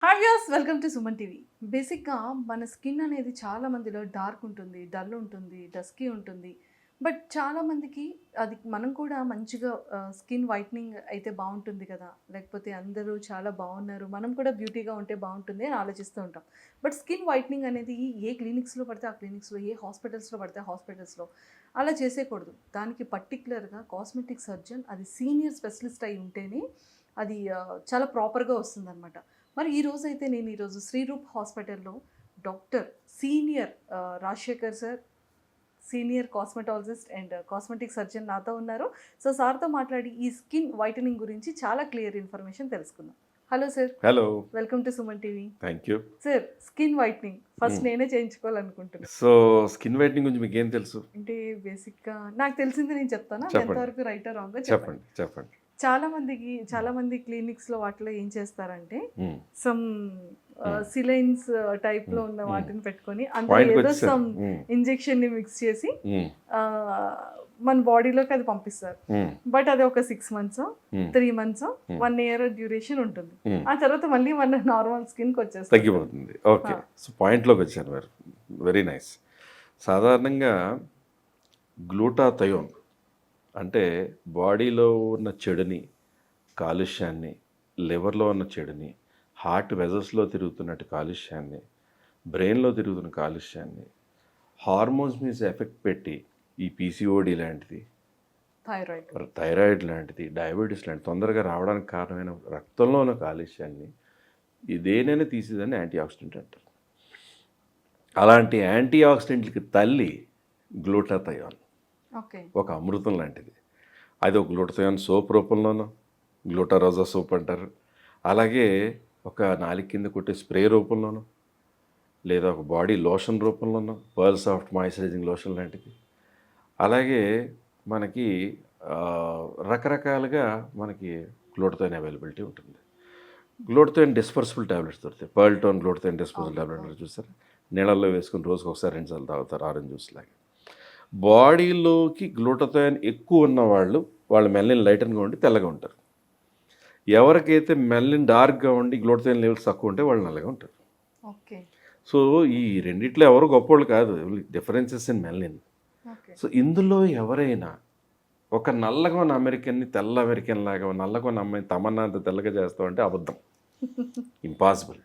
Hi viewers, welcome to Suman TV. బేసిక్గా మన skin అనేది చాలా మందిలో డార్క్ ఉంటుంది, డల్ ఉంటుంది, డస్కీ ఉంటుంది. బట్ చాలామందికి అది మనం కూడా మంచిగా స్కిన్ వైట్నింగ్ అయితే బాగుంటుంది కదా, లేకపోతే అందరూ చాలా బాగున్నారు, మనం కూడా బ్యూటీగా ఉంటే బాగుంటుంది అని ఆలోచిస్తూ ఉంటాం. బట్ స్కిన్ వైట్నింగ్ అనేది ఏ క్లినిక్స్లో పడితే ఆ క్లినిక్స్లో, ఏ హాస్పిటల్స్లో పడితే ఆ హాస్పిటల్స్లో అలా చేసేయకూడదు. దానికి పర్టికులర్గా కాస్మెటిక్ సర్జన్, అది సీనియర్ స్పెషలిస్ట్ అయి ఉంటేనే అది చాలా ప్రాపర్గా వస్తుందన్నమాట. మరి ఈరోజైతే నేను ఈరోజు శ్రీరూప్ హాస్పిటల్లో doctor senior Rajasekhar sir, senior cosmetologist and cosmetic surgeon నాతో ఉన్నారు. సో సార్తో మాట్లాడి ఈ స్కిన్ వైటనింగ్ గురించి చాలా క్లియర్ ఇన్ఫర్మేషన్ తెలుసుకుందాం. Hello sir. Hello. Welcome to Suman TV. Thank you sir, skin whitening first నేనే చేయించుకోవాలనుకుంటున్నాను. సో స్కిన్ వైట్నింగ్ గురించి మీకు ఏం తెలుసు? అంటే బేసిక్గా నాకు తెలిసింది నేను చెప్తాను, చెప్పండి. ఎంతవరకు రైటర్ రాంగో చెప్పండి చెప్పండి. చాలా మంది క్లినిక్స్ లో వాటిలో ఏం చేస్తారంటే మ్మ్. సమ్ సిలైన్స్ టైప్ లో ఉన్న వాటిని పెట్టుకొని అందులో Point కి ఏదో వచ్చేసారు. సమ్ ఇంజెక్షన్ ని మిక్స్ చేసి మ్మ్. ఆ, మన బాడీలోకి అది పంపిస్తారు. మ్మ్. బట్ అది ఒక 6 months, 3 months, 1 year డ్యూరేషన్ ఉంటుంది. ఆ తర్వాత మళ్ళీ మన నార్మల్ స్కిన్కి వచ్చేస్తుంది. తగ్గిపోతుంది. ఓకే, సో పాయింట్లోకి వచ్చాను మీరు. Very nice. సాధారణంగా గ్లూటాథయోన్ అంటే బాడీలో ఉన్న చెడుని, కాలుష్యాన్ని, లివర్లో ఉన్న చెడుని, హార్ట్ వెజల్స్లో తిరుగుతున్నట్టు కాలుష్యాన్ని, బ్రెయిన్లో తిరుగుతున్న కాలుష్యాన్ని, హార్మోన్స్ మీద ఎఫెక్ట్ పెట్టి ఈ పీసీఓడి లాంటిది, థైరాయిడ్ లాంటిది, డయాబెటీస్ లాంటి తొందరగా రావడానికి కారణమైన రక్తంలో ఉన్న కాలుష్యాన్ని ఇదేనైనా తీసేదని యాంటీ ఆక్సిడెంట్ అంటారు. అలాంటి యాంటీ ఆక్సిడెంట్లకి తల్లి గ్లూటాథయోన్. ఓకే. ఒక అమృతం లాంటిది. అది ఒక గ్లూటాథయోన్ సోప్ రూపంలోనూ, గ్లూటారోజా సోప్ అంటారు, అలాగే ఒక నాలుగు కింద కొట్టే స్ప్రే రూపంలోనూ, లేదా ఒక బాడీ లోషన్ రూపంలోనూ, పర్ల్ సాఫ్ట్ మాయిశ్చరైజింగ్ లోషన్ లాంటిది. అలాగే మనకి రకరకాలుగా మనకి గ్లూటాథయోన్ అవైలబిలిటీ ఉంటుంది. గ్లూటాథయోన్ డిస్పర్సిబుల్ ట్యాబ్లెట్స్ దొరుకుతాయి. Pearl tone glutathione dispersible tablet చూసారు, నీళ్ళల్లో వేసుకుని రోజుకి ఒకసారి 2 సార్లు తాగుతారు, ఆరెంజ్ జ్యూస్ లాగా. బాడీలోకి గ్లూటాథయోన్ ఎక్కువ ఉన్న వాళ్ళ మెల్లిన్ లైటన్గా ఉండి తెల్లగా ఉంటారు. ఎవరికైతే మెల్లిన్ డార్క్గా ఉండి గ్లూటాథయోన్ లెవెల్స్ తక్కువ ఉంటే వాళ్ళు నల్లగా ఉంటారు. ఓకే. సో ఈ రెండిట్లో ఎవరు గొప్పవాళ్ళు కాదు, డిఫరెన్సెస్ ఇన్ మెల్లిన్. సో ఇందులో ఎవరైనా ఒక నల్లగా ఉన్న అమెరికన్ని తెల్ల అమెరికన్ లాగా నల్లగా ఉన్న అమ్మాయిని తమన్నా అంత తెల్లగా చేస్తామంటే అబద్ధం, ఇంపాసిబుల్.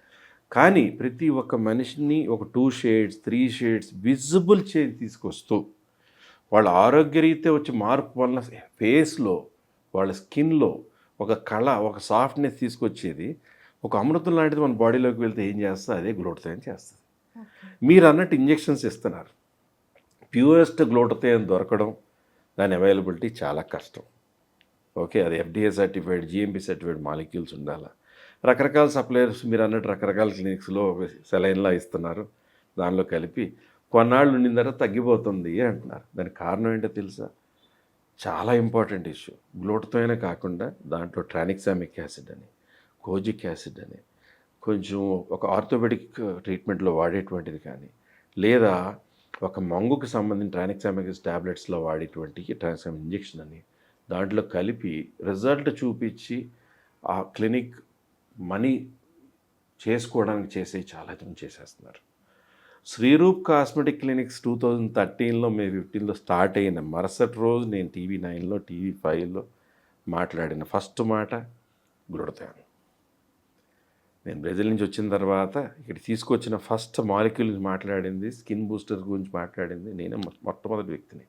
కానీ ప్రతి ఒక్క మనిషిని ఒక 2 shades 3 shades విజిబుల్ చేంజ్ తీసుకొస్తూ వాళ్ళ ఆరోగ్యరీత్యా వచ్చే మార్పు వలన ఫేస్లో, వాళ్ళ స్కిన్లో ఒక కళ, ఒక సాఫ్ట్నెస్ తీసుకొచ్చేది ఒక అమృతం లాంటిది మన బాడీలోకి వెళ్తే ఏం చేస్తుంది, అదే గ్లూటాథయోన్ చేస్తుంది. మీరు అన్నట్టు ఇంజెక్షన్స్ ఇస్తున్నారు, ప్యూరెస్ట్ గ్లూటాథయోన్ దొరకడం, దాని అవైలబిలిటీ చాలా కష్టం. ఓకే, అది FDA certified, GMP certified molecules ఉండాలి. రకరకాల సప్లయర్స్ మీరు అన్నట్టు రకరకాల క్లినిక్స్లో సెలైన్లా ఇస్తున్నారు, దానిలో కలిపి కొన్నాళ్ళు ఉండిన తర్వాత తగ్గిపోతుంది అంటున్నారు. దానికి కారణం ఏంటో తెలుసా? చాలా ఇంపార్టెంట్ ఇష్యూ. గ్లూటాథయోనే కాకుండా దాంట్లో ట్రానిక్సామిక్ యాసిడ్ అని, కోజిక్ యాసిడ్ అని, కొంచెం ఒక ఆర్థోపెడిక్ ట్రీట్మెంట్లో వాడేటువంటిది కానీ, లేదా ఒక మంగుకి సంబంధించిన ట్రానిక్సామిక్ ట్యాబ్లెట్స్లో వాడేటువంటి ట్రానిక్సామిక్ ఇంజెక్షన్ అని దాంట్లో కలిపి రిజల్ట్ చూపించి ఆ క్లినిక్ మనీ చేసుకోవడానికి చాలా మంది చేసేస్తున్నారు. శ్రీరూప్ కాస్మెటిక్ క్లినిక్స్ 2013లో మే 15లో స్టార్ట్ అయిన మరుసటి రోజు నేను TV9లో TV5లో మాట్లాడిన ఫస్ట్ మాట గ్లూటాథయోన్. నేను బ్రెజిల్ నుంచి వచ్చిన తర్వాత ఇక్కడ తీసుకొచ్చిన ఫస్ట్ మాలిక్యూల్ మాట్లాడింది, స్కిన్ బూస్టర్ గురించి మాట్లాడింది నేనే మొట్టమొదటి వ్యక్తిని.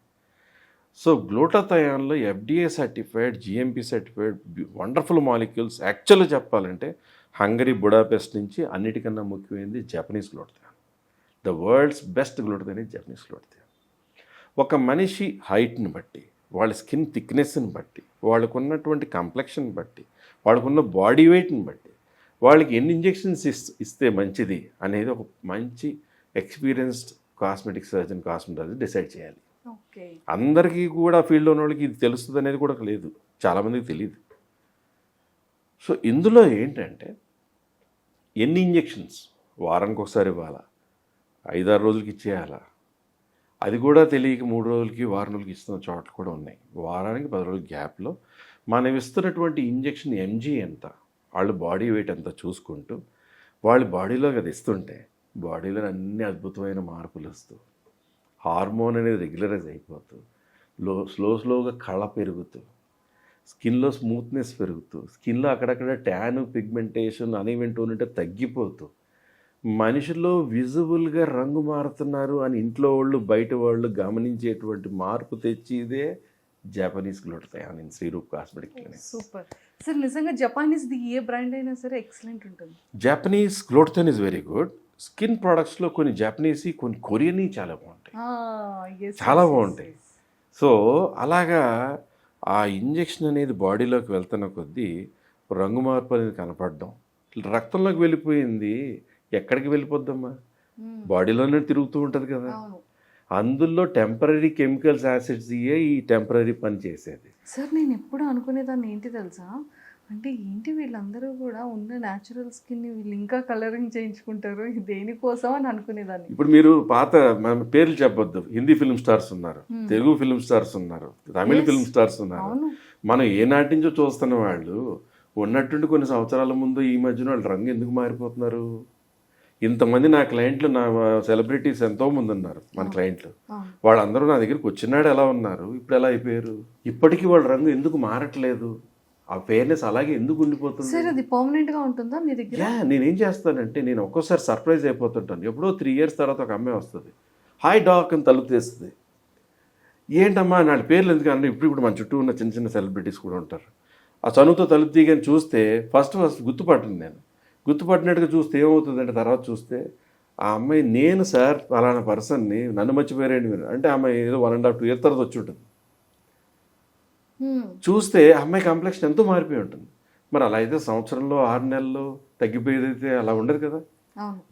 సో గ్లూటాథయోన్లో FDA certified, GMP certified wonderful molecules. యాక్చువల్గా చెప్పాలంటే హంగరీ, బుడాపెస్ట్ నుంచి అన్నిటికన్నా ముఖ్యమైనది Japanese glutathione. The world's best glutathione is Japanese glutathione. ఒక మనిషి హైట్ని బట్టి, వాళ్ళ స్కిన్ థిక్నెస్ని బట్టి, వాళ్ళకు ఉన్నటువంటి కంప్లెక్షన్ బట్టి, వాళ్ళకున్న బాడీ వెయిట్ని బట్టి, వాళ్ళకి ఎన్ని ఇంజెక్షన్స్ ఇస్తే మంచిది అనేది ఒక మంచి experienced cosmetic surgeon, cosmetologist decide చేయాలి. అందరికీ కూడా ఫీల్డ్లో ఉన్న వాళ్ళకి ఇది తెలుస్తుంది అనేది కూడా లేదు, చాలామందికి తెలియదు. సో ఇందులో ఏంటంటే ఎన్ని ఇంజెక్షన్స్ వారానికి ఒకసారి ఇవ్వాలా, 5-6 రోజులకి ఇచ్చేయాలా, అది కూడా తెలియక 3 రోజులకి, వారం రోజులకి ఇస్తున్న చోట్ల కూడా ఉన్నాయి. వారానికి 10 రోజుల గ్యాప్లో మనం ఇస్తున్నటువంటి ఇంజెక్షన్ ఎంజీ ఎంత, వాళ్ళ బాడీ వెయిట్ ఎంత చూసుకుంటూ వాళ్ళ బాడీలోకి అది ఇస్తుంటే బాడీలో అన్ని అద్భుతమైన మార్పులు వస్తూ హార్మోన్ అనేది రెగ్యులరైజ్ అయిపోతూ స్లోగా కళ పెరుగుతూ స్కిన్లో స్మూత్నెస్ పెరుగుతూ స్కిన్లో అక్కడక్కడ ట్యాన్ పిగ్మెంటేషన్ అనీవెన్ టోన్ ఉంటే తగ్గిపోతూ మనిషిలో విజిబుల్గా రంగు మారుతున్నారు అని ఇంట్లో వాళ్ళు బయట వాళ్ళు గమనించేటువంటి మార్పు తెచ్చిదే Japanese glutathione in Sriroop cosmetic clinic. Super sir. నిజంగా జపానీస్ది ఏ బ్రాండ్ అయినా సరే ఎక్సలెంట్ ఉంటుంది. Japanese glutathione is very good. Skin ప్రోడక్ట్స్లో కొన్ని జపనీస్ కొన్ని కొరియన్ చాలా బాగుంటాయి, చాలా బాగుంటాయి. సో అలాగా ఆ ఇంజెక్షన్ అనేది బాడీలోకి వెళ్తున్న కొద్దీ రంగు మార్పు అనేది కనపడడం, రక్తంలోకి వెళ్ళిపోయింది ఎక్కడికి వెళ్ళిపోద్దమ్మా, బాడీలోనే తిరుగుతూ ఉంటుంది కదా. అందులో టెంపరీ కెమికల్స్ యాసిడ్స్ ఇయే ఈ టెంపరీ పని చేసేది. సార్ నేను ఎప్పుడు అనుకునేదాన్ని ఏంటి తెలుసా, అంటే ఏంటి వీళ్ళందరూ కూడా ఉన్న న్యాచురల్ స్కిన్ని వీళ్ళు ఇంకా కలరింగ్ చేయించుకుంటారు, ఇది దేనికోసం అని అనుకునేదాన్ని. ఇప్పుడు మీరు పాత మన పేర్లు చెప్పొద్దు, హిందీ ఫిల్మ్ స్టార్స్ ఉన్నారు, తెలుగు ఫిల్మ్ స్టార్స్ ఉన్నారు, తమిళ ఫిల్మ్ స్టార్స్ ఉన్నారు. మనం ఏనాటి నుంచో చూస్తున్న వాళ్ళు ఉన్నట్టుండి కొన్ని సంవత్సరాల ముందు ఈ మధ్యన వాళ్ళు రంగు ఎందుకు మారిపోతున్నారు? ఇంతమంది నా క్లయింట్లు, నా సెలబ్రిటీస్ ఎంతోమంది ఉన్నారు మన క్లయింట్లు, వాళ్ళందరూ నా దగ్గరికి వచ్చినాడు ఎలా ఉన్నారు, ఇప్పుడు ఎలా అయిపోయారు? ఇప్పటికీ వాళ్ళ రంగు ఎందుకు మారట్లేదు? ఆ ఫెయిర్నెస్ అలాగే ఎందుకు ఉండిపోతుంది? సార్ అది పర్మనెంట్ గా ఉంటుందా మీ దగ్గర? నేనేం చేస్తానంటే నేను ఒక్కోసారి సర్ప్రైజ్ అయిపోతుంటాను. ఎప్పుడో 3 years తర్వాత ఒక అమ్మాయి వస్తుంది, హాయ్ డాక్ అని తలుపు తీస్తుంది. ఏంటమ్మా నా పేర్లు ఎందుకు అంటే ఇప్పుడు మన చుట్టూ ఉన్న చిన్న చిన్న సెలబ్రిటీస్ కూడా ఉంటారు. ఆ చనువుతో తలుపు తీయని చూస్తే ఫస్ట్ గుర్తుపట్టింది. నేను గుర్తుపట్టినట్టుగా చూస్తే ఏమవుతుందంటే తర్వాత చూస్తే ఆ అమ్మాయి నేను సార్ అలానా పర్సన్ని, నన్ను మర్చిపోయారండి మీరు అంటే అమ్మాయి ఏదో 1.5 2 years తర్వాత వచ్చి ఉంటుంది. చూస్తే అమ్మాయి కాంప్లెక్షన్ ఎంతో మారిపోయి ఉంటుంది. మరి అలా అయితే సంవత్సరంలో 6 నెలల్లో తగ్గిపోయేదైతే అలా ఉండదు కదా.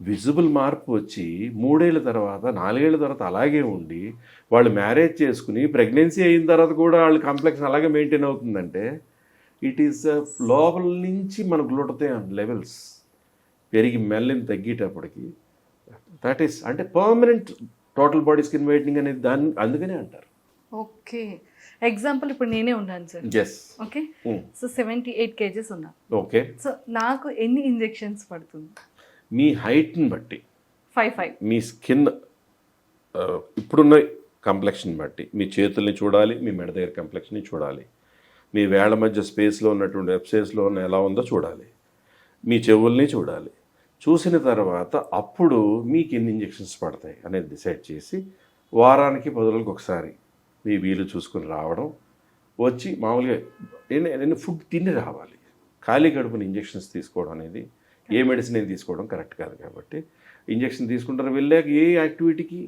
విజిబుల్ మార్పు వచ్చి 3 ఏళ్ళ తర్వాత 4 ఏళ్ళ తర్వాత అలాగే ఉండి వాళ్ళు మ్యారేజ్ చేసుకుని ప్రెగ్నెన్సీ అయిన తర్వాత కూడా వాళ్ళ కాంప్లెక్షన్ అలాగే మెయింటైన్ అవుతుందంటే ఇట్ ఈస్ లోపల నుంచి మన గ్లూటథయోన్ లెవెల్స్ పెరిగి మెల్లిని తగ్గేటప్పటికి దట్ ఈస్ అంటే permanent total body skin whitening అనేది దాన్ని అందుకనే అంటారు. ఓకే, ఎగ్జాంపుల్ ఇప్పుడు నేనే ఉన్నాను sir. Yes. Okay, so 78 kgs ఉన్నా. ఓకే, సో నాకు ఎన్ని ఇంజెక్షన్స్ పడుతుంది? మీ హైట్ని బట్టి 5'5", మీ స్కిన్ ఇప్పుడున్న కంప్లెక్షన్ బట్టి మీ చేతుల్ని చూడాలి, మీ మెడ దగ్గర కంప్లెక్షన్ని చూడాలి, మీ వేళ్ల మధ్య స్పేస్లో ఉన్నటువంటి వెబ్సైట్స్లో ఉన్న ఎలా ఉందో చూడాలి, మీ చెవుల్ని చూడాలి. చూసిన తర్వాత అప్పుడు మీకు ఎన్ని ఇంజెక్షన్స్ పడతాయి అనేది డిసైడ్ చేసి వారానికి 10 రోజులకు ఒకసారి మీ వీలు చూసుకుని రావడం, వచ్చి మామూలుగా నేను ఫుడ్ తిని రావాలి. ఖాళీ కడుపున ఇంజెక్షన్స్ తీసుకోవడం అనేది ఏ మెడిసిన్ ఏం తీసుకోవడం కరెక్ట్ కాదు. కాబట్టి ఇంజెక్షన్ తీసుకుంటారు, వెళ్ళాక ఏ యాక్టివిటీకి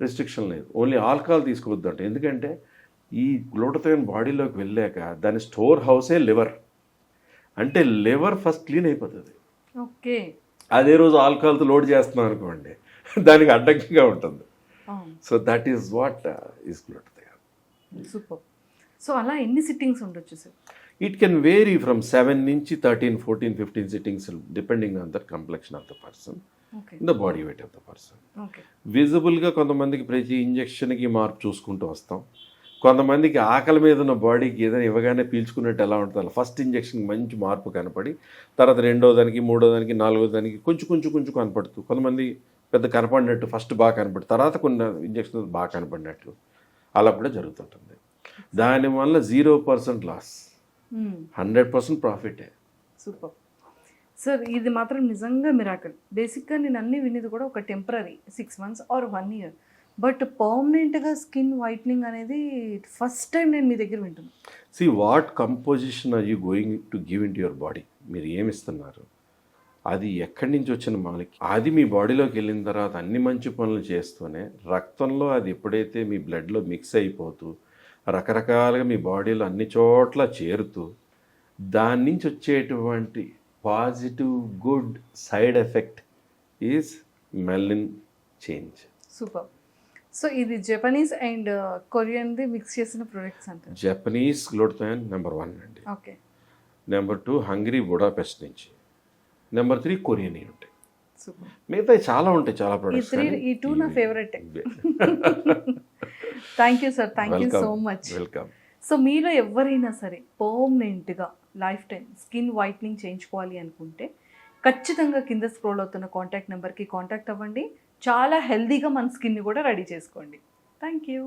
రెస్ట్రిక్షన్ లేదు, ఓన్లీ ఆల్కహాల్ తీసుకోవద్దు అంటే. ఎందుకంటే ఈ గ్లూటథయోన్ బాడీలోకి వెళ్ళాక దాని స్టోర్ హౌసే లివర్, అంటే లివర్ ఫస్ట్ క్లీన్ అయిపోతుంది. ఓకే, అదే రోజు ఆల్కహాల్తో లోడ్ చేస్తున్నాం అనుకోండి, దానికి అడ్డంకిగా ఉంటుంది. So that is what is glutathione. Super. So అలా ఎన్ని సిట్టింగ్స్ ఉండొచ్చు sir? It can vary from 7 నుంచి 13, 14, 15 sittings depending on the complexion of the person, the body weight of the person. విజిబుల్గా కొంతమందికి ప్రతి ఇంజెక్షన్కి మార్పు చూసుకుంటూ వస్తాం. కొంతమందికి ఆకలి మీద ఉన్న బాడీకి ఏదైనా ఇవ్వగానే పీల్చుకున్నట్టు ఎలా ఉంటుంది, ఫస్ట్ ఇంజెక్షన్కి మంచి మార్పు కనపడి తర్వాత 2వ దానికి 3వ దానికి 4వ దానికి కొంచెం కనపడుతూ, కొంతమంది పెద్ద కనపడినట్టు ఫస్ట్ బాగా కనపడి తర్వాత కొన్ని ఇంజెక్షన్ బాగా కనపడినట్లు అలా కూడా జరుగుతుంటుంది. దానివల్ల 0% లాస్, 100% ప్రాఫిటే. సూపర్ సార్, ఇది మాత్రం నిజంగా మిరాకిల్. బేసిక్గా నేను అన్నీ వినేది కూడా ఒక temporary 6 months or 1 year, but పర్మనెంట్గా స్కిన్ వైట్నింగ్ అనేది ఫస్ట్ టైం నేను మీ దగ్గర వింటున్నాను. See what composition are you going to give into your body? మీరు ఏమిస్తున్నారు, అది ఎక్కడి నుంచి వచ్చిన మాలిక్, అది మీ బాడీలోకి వెళ్ళిన తర్వాత అన్ని మంచి పనులు చేస్తూనే రక్తంలో అది ఎప్పుడైతే మీ బ్లడ్లో మిక్స్ అయిపోతూ రకరకాలుగా మీ బాడీలో అన్ని చోట్ల చేరుతూ దాని నుంచి వచ్చేటువంటి positive good side effect is melanin change. Super. So ఇది జపనీస్ అండ్ కొరియన్ది మిక్స్ చేసిన ప్రొడక్ట్స్ అంటారు. జపనీస్ గ్లూటథయోన్ నెంబర్ 1 అండి. ఓకే. నెంబర్ 2 హంగరీ బుడాపెస్ట్ నుంచి. నెంబర్ 3 కొరియన్ ఉంటాయి. సూపర్. మిగతా చాలా ఉంటాయి, చాలా ప్రొడక్ట్స్. ఈ 2 నా favourite. Thank you sir, thank you so much. Welcome. So మీలో ఎవరైనా సరే పర్మనెంట్గా లైఫ్ టైం స్కిన్ వైట్నింగ్ చేయించుకోవాలి అనుకుంటే ఖచ్చితంగా కింద స్క్రోల్ అవుతున్న కాంటాక్ట్ నెంబర్కి కాంటాక్ట్ అవ్వండి. చాలా హెల్తీగా మన స్కిన్ని కూడా రెడీ చేసుకోండి. Thank you.